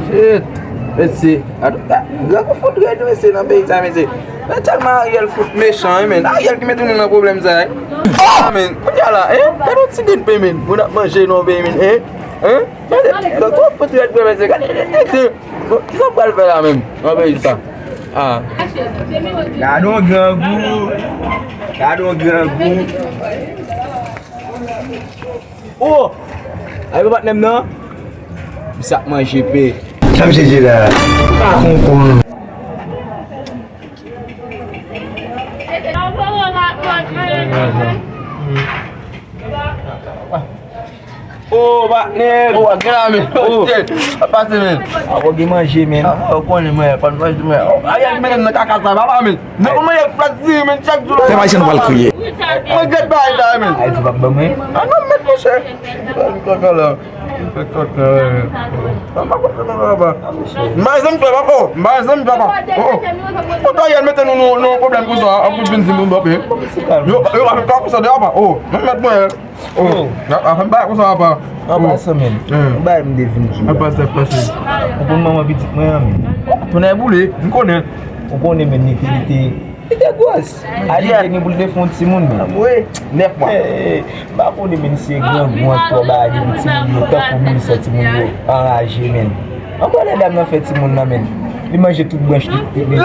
Shit. Mese, gwa fout gade mese nan peyi sa mese. Men telman Ariel fout méchant men. Ariel ki mette nou nan problem sa. Men, konya la, kado ti den pe men. Moun ap manje nou pe men, Gwa fout gade pe mese. Ki sa pral fè la men? Nan peyi sa. Gado gangou. Oh! Ay ba nem nan? Bisa manje pe. Sam seje la. Kon. Oh, bakner. Oh, agak men. Apa sih men? Ako gi manje men. Kon ni men, pan manje men. Ariel men nan kakasa baba men. Nan men plasi men chaque jour. Fè Maïsen wal kriye. Mwen get bay da men. Ay di bak ba men. Non met mon cher. Kaka la. Kaka. Maïsen fè bako. Maïsen fè bako. Pourtant Ariel mette nou problème pour ça. A pou benzin pou Mbappé. Yo a fait quoi pour ça de apa? Oh, non met moi. Oh, a fait ba pour ça apa? Apa sa men. Ba m devin ki. Apa ça passé. Ou kon maman bitik mwen men. Ton ay boulé, m konnen. Ou kon men ni Ite gwas. Ali ni boule defon ti moun men. Oui, 9 mois. Ba kon men se grand moi to ba di ti moun ta pou mi sa ti moun yo enragé men. An kon dam nan fait ti moun nan men. Li manje tout branche di. Le